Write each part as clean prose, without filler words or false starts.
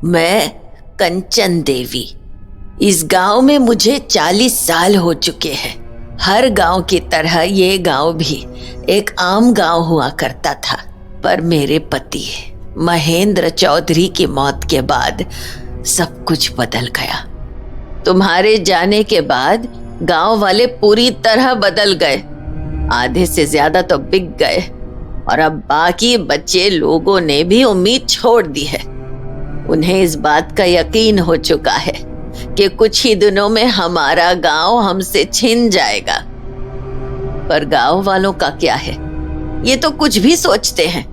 मैं कंचन देवी। इस गांव में मुझे 40 साल हो चुके हैं। हर गांव की तरह ये गांव भी एक आम गांव हुआ करता था, पर मेरे पति महेंद्र चौधरी की मौत के बाद सब कुछ बदल गया। तुम्हारे जाने के बाद गांव वाले पूरी तरह बदल गए। आधे से ज्यादा तो बिक गए और अब बाकी बच्चे लोगों ने भी उम्मीद छोड़ दी है। उन्हें इस बात का यकीन हो चुका है कि कुछ ही दिनों में हमारा गांव हमसे छिन जाएगा। पर गांव वालों का क्या है, ये तो कुछ भी सोचते हैं।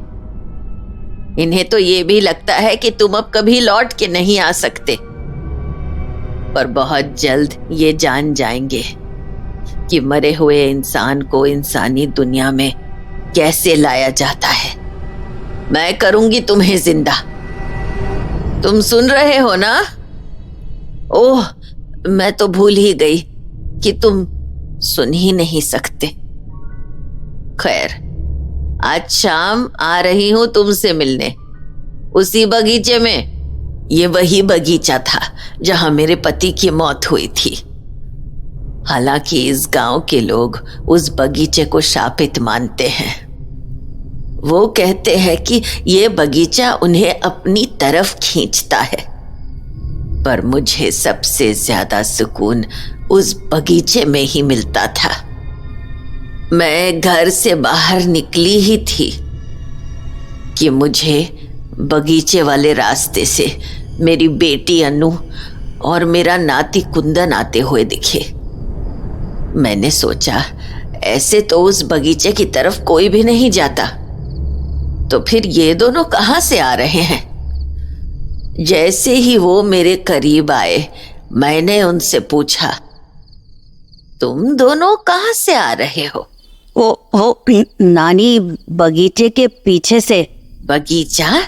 इन्हें तो ये भी लगता है कि तुम अब कभी लौट के नहीं आ सकते। पर बहुत जल्द ये जान जाएंगे कि मरे हुए इंसान को इंसानी दुनिया में कैसे लाया जाता है। मैं करूंगी तुम्हें जिंदा। तुम सुन रहे हो ना? ओह, मैं तो भूल ही गई कि तुम सुन ही नहीं सकते। खैर, आज शाम आ रही हूं तुमसे मिलने, उसी बगीचे में। ये वही बगीचा था जहां मेरे पति की मौत हुई थी। हालांकि इस गांव के लोग उस बगीचे को शापित मानते हैं। वो कहते हैं कि ये बगीचा उन्हें अपनी तरफ खींचता है। पर मुझे सबसे ज्यादा सुकून उस बगीचे में ही मिलता था। मैं घर से बाहर निकली ही थी कि मुझे बगीचे वाले रास्ते से मेरी बेटी अनु और मेरा नाती कुंदन आते हुए दिखे। मैंने सोचा, ऐसे तो उस बगीचे की तरफ कोई भी नहीं जाता, तो फिर ये दोनों कहां से आ रहे हैं? जैसे ही वो मेरे करीब आए, मैंने उनसे पूछा, तुम दोनों कहां से आ रहे हो? वो नानी, बगीचे के पीछे से। बगीचा?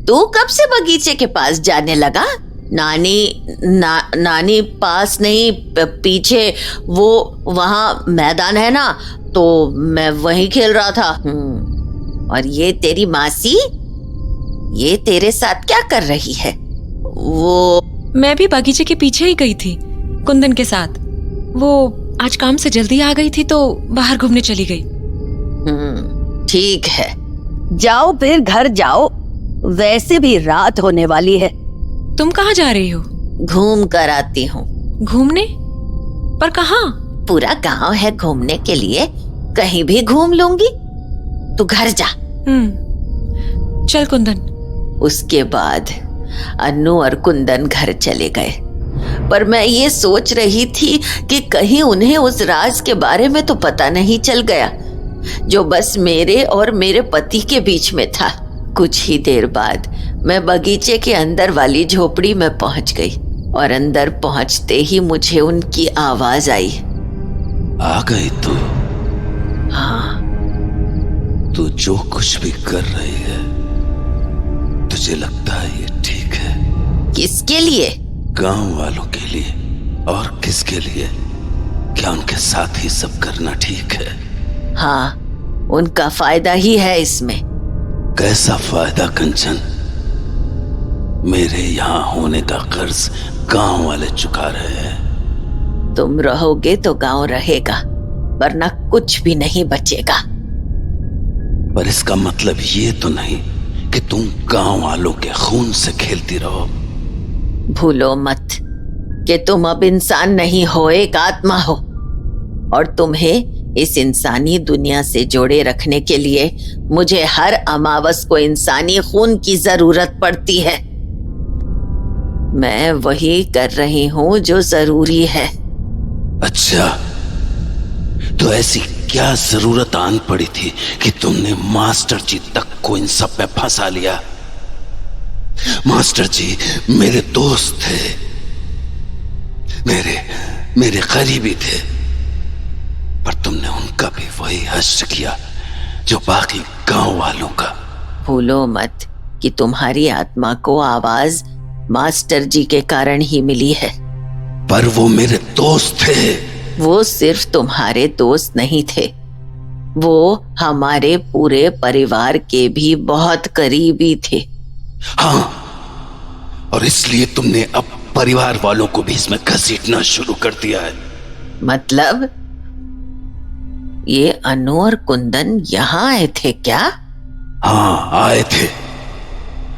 तू कब से बगीचे के पास जाने लगा? नानी पास नहीं, पीछे। वो वहां मैदान है ना, तो मैं वहीं खेल रहा था। और ये तेरी मासी, ये तेरे साथ क्या कर रही है? मैं भी बगीचे के पीछे ही गई थी कुंदन के साथ। वो आज काम से जल्दी आ गई थी तो बाहर घूमने चली गई। ठीक है, जाओ फिर घर जाओ, वैसे भी रात होने वाली है। तुम कहाँ जा रही हो? घूम कर आती हूँ। घूमने? पर कहाँ? पूरा गांव है घूमने के लिए, कहीं भी घूम लूंगी। तू घर जा। चल कुंदन। उसके बाद अन्नू और कुंदन घर चले गए। पर मैं ये सोच रही थी कि कहीं उन्हें उस राज के बारे में तो पता नहीं चल गया जो बस मेरे और मेरे पति के बीच में था। कुछ ही देर बाद मैं बगीचे के अंदर वाली झोपड़ी में पहुंच गई और अंदर पहुंचते ही मुझे उनकी आवाज आई। आ गई तू? हाँ। तू जो कुछ भी कर रही है, तुझे लगता है ये ठीक है? किसके लिए? गांव वालों के लिए। और किसके लिए? क्या उनके साथ ही सब करना ठीक है? हाँ, उनका फायदा ही है इसमें। कैसा फायदा कंचन? मेरे यहाँ होने का कर्ज गांव वाले चुका रहे हैं। तुम रहोगे तो गांव रहेगा, वरना कुछ भी नहीं बचेगा। पर इसका मतलब ये तो नहीं कि तुम गांव वालों के खून से खेलती रहो। भूलो मत कि तुम अब इंसान नहीं हो, एक आत्मा हो। और तुम्हें इस इंसानी दुनिया से जोड़े रखने के लिए मुझे हर अमावस को इंसानी खून की जरूरत पड़ती है। मैं वही कर रही हूँ जो जरूरी है। अच्छा, तो ऐसी क्या जरूरत आन पड़ी थी कि तुमने मास्टर जी तक को इन सब में फंसा लिया? मास्टर जी मेरे दोस्त थे, मेरे करीबी थे, पर तुमने उनका भी वही हश्र किया जो बाकी गांव वालों का। भूलो मत कि तुम्हारी आत्मा को आवाज मास्टर जी के कारण ही मिली है। पर वो मेरे दोस्त थे। वो सिर्फ तुम्हारे दोस्त नहीं थे, वो हमारे पूरे परिवार के भी बहुत करीबी थे। हाँ, और इसलिए तुमने अब परिवार वालों को भी इसमें घसीटना शुरू कर दिया है। मतलब ये अनु और कुंदन यहाँ आए थे क्या? हाँ, आए थे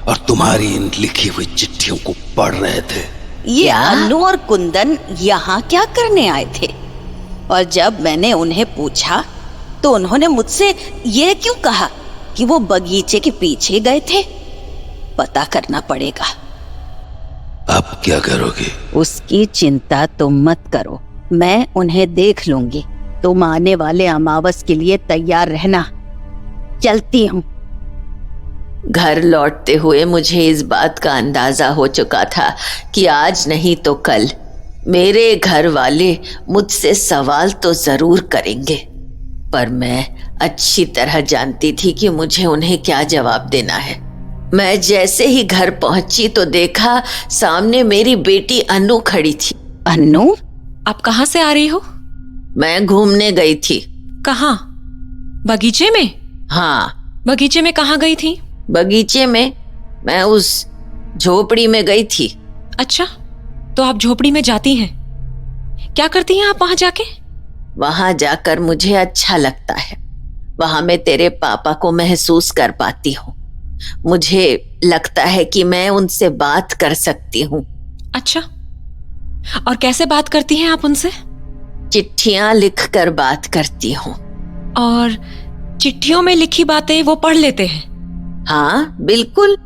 और तुम्हारी इन लिखी हुई चिट्ठियों को पढ़ रहे थे। ये क्या? अनु और कुंदन यहाँ क्या करने आए थे? और जब मैंने उन्हें पूछा तो उन्होंने मुझसे ये क्यों कहा कि वो बगीचे के पीछे गए थे? पता करना पड़ेगा। अब क्या करोगे? उसकी चिंता तुम मत करो, मैं उन्हें देख लूंगी। तुम आने वाले अमावस के लिए तैयार रहना। चलती हूँ। घर लौटते हुए मुझे इस बात का अंदाजा हो चुका था कि आज नहीं तो कल मेरे घर वाले मुझसे सवाल तो जरूर करेंगे, पर मैं अच्छी तरह जानती थी कि मुझे उन्हें क्या जवाब देना है। मैं जैसे ही घर पहुंची तो देखा सामने मेरी बेटी अनु खड़ी थी। अनु, आप कहाँ से आ रही हो? मैं घूमने गई थी। कहाँ? बगीचे में? हाँ, बगीचे में कहाँ गई थी? बगीचे में मैं उस झोपड़ी में गई थी। अच्छा, तो आप झोपड़ी में जाती हैं? क्या करती हैं आप वहां जाके? वहां जाकर मुझे अच्छा लगता है। वहां मैं तेरे पापा को महसूस कर पाती हूँ। मुझे लगता है कि मैं उनसे बात कर सकती हूँ। अच्छा, और कैसे बात करती हैं आप उनसे? चिट्ठियां लिखकर बात करती हूँ। और चिट्ठियों में लिखी बातें वो पढ़ लेते हैं? हाँ बिल्कुल,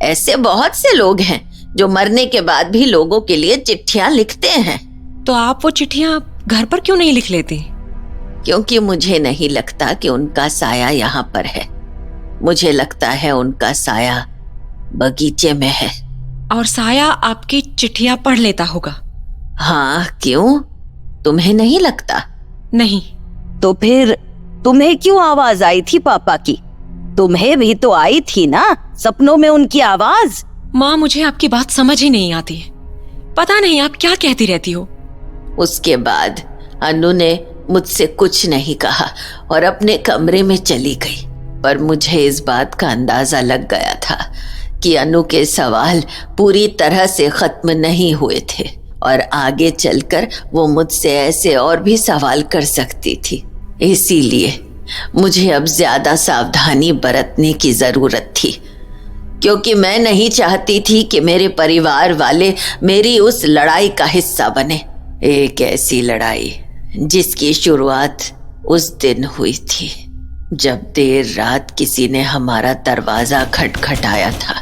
ऐसे बहुत से लोग हैं जो मरने के बाद भी लोगों के लिए चिट्ठियां लिखते हैं। तो आप वो चिट्ठियां घर पर क्यों नहीं लिख लेती? क्योंकि मुझे नहीं लगता कि उनका साया यहाँ पर है। मुझे लगता है उनका साया बगीचे में है। और साया आपकी चिट्ठियां पढ़ लेता होगा? हाँ, क्यों? तुम्हें नहीं लगता? नहीं। तो फिर तुम्हें क्यों आवाज आई थी पापा की? तुम्हें भी तो आई थी ना सपनों में उनकी आवाज। माँ, मुझे आपकी बात समझ ही नहीं आती है। पता नहीं आप क्या कहती रहती हो। उसके बाद अनु ने मुझसे कुछ नहीं कहा और अपने कमरे में चली गई। पर मुझे इस बात का अंदाजा लग गया था कि अनु के सवाल पूरी तरह से खत्म नहीं हुए थे और आगे चलकर वो मुझसे ऐसे और भी सवाल कर सकती थी। इसीलिए मुझे अब ज्यादा सावधानी बरतने की जरूरत थी, क्योंकि मैं नहीं चाहती थी कि मेरे परिवार वाले मेरी उस लड़ाई का हिस्सा बने। एक ऐसी लड़ाई जिसकी शुरुआत उस दिन हुई थी जब देर रात किसी ने हमारा दरवाजा खटखटाया था।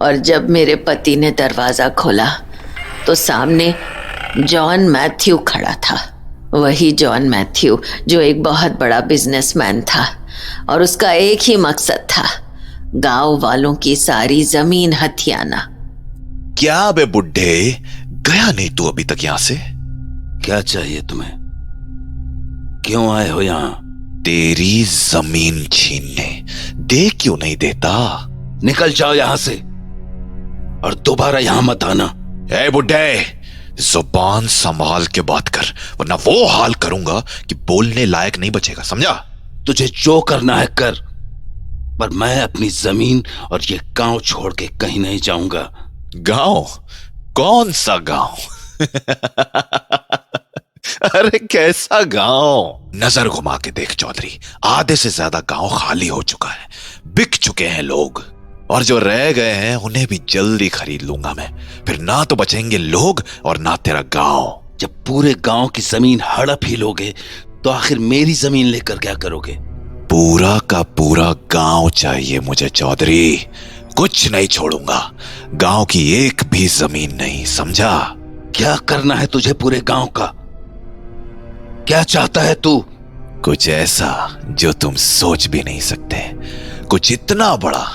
और जब मेरे पति ने दरवाजा खोला तो सामने जॉन मैथ्यू खड़ा था। वही जॉन मैथ्यू जो एक बहुत बड़ा बिजनेसमैन था और उसका एक ही मकसद था, गांव वालों की सारी जमीन हथियाना। क्या बे बुड्ढे, गया नहीं तू अभी तक यहां से? क्या चाहिए तुम्हें? क्यों आए हो यहां? तेरी जमीन छीनने। दे क्यों नहीं देता? निकल जाओ यहां से और दोबारा यहां मत आना। ए बुड्ढे, जुबान संभाल के बात कर, वरना वो हाल करूंगा कि बोलने लायक नहीं बचेगा, समझा? तुझे जो करना है कर, पर मैं अपनी जमीन और ये गांव छोड़ के कहीं नहीं जाऊंगा। गांव? कौन सा गांव? अरे कैसा गांव? नजर घुमा के देख चौधरी, आधे से ज्यादा गांव खाली हो चुका है, बिक चुके हैं लोग, और जो रह गए हैं उन्हें भी जल्दी खरीद लूंगा मैं। फिर ना तो बचेंगे लोग और ना तेरा गांव। जब पूरे गांव की जमीन हड़प ही लोगे तो आखिर मेरी जमीन लेकर क्या करोगे? पूरा का पूरा गांव चाहिए मुझे चौधरी, कुछ नहीं छोड़ूंगा। गांव की एक भी जमीन नहीं, समझा? क्या करना है तुझे पूरे गांव का? क्या चाहता है तू? कुछ ऐसा जो तुम सोच भी नहीं सकते, कुछ इतना बड़ा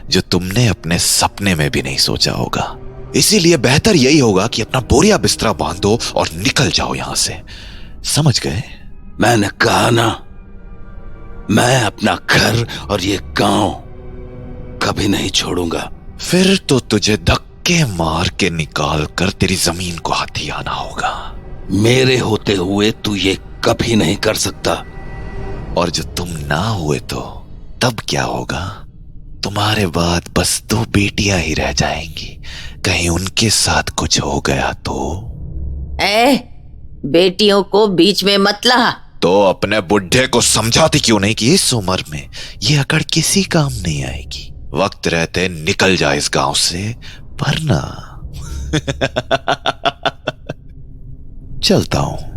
जो तुमने अपने सपने में भी नहीं सोचा होगा। इसीलिए बेहतर यही होगा कि अपना बोरिया बिस्तरा बांधो और निकल जाओ यहां से, समझ गए? मैंने कहा ना, मैं अपना घर और ये गांव कभी नहीं छोड़ूंगा। फिर तो तुझे धक्के मार के निकाल कर तेरी जमीन को हाथी आना होगा। मेरे होते हुए तू ये कभी नहीं कर सकता। और जो तुम ना हुए तो तब क्या होगा? तुम्हारे बाद बस 2 बेटियां ही रह जाएंगी। कहीं उनके साथ कुछ हो गया तो? बेटियों को बीच में मत ला। तो अपने बुढ़े को समझाती क्यों नहीं कि इस उम्र में ये अकड़ किसी काम नहीं आएगी। वक्त रहते निकल जा इस गांव से, वरना चलता हूं।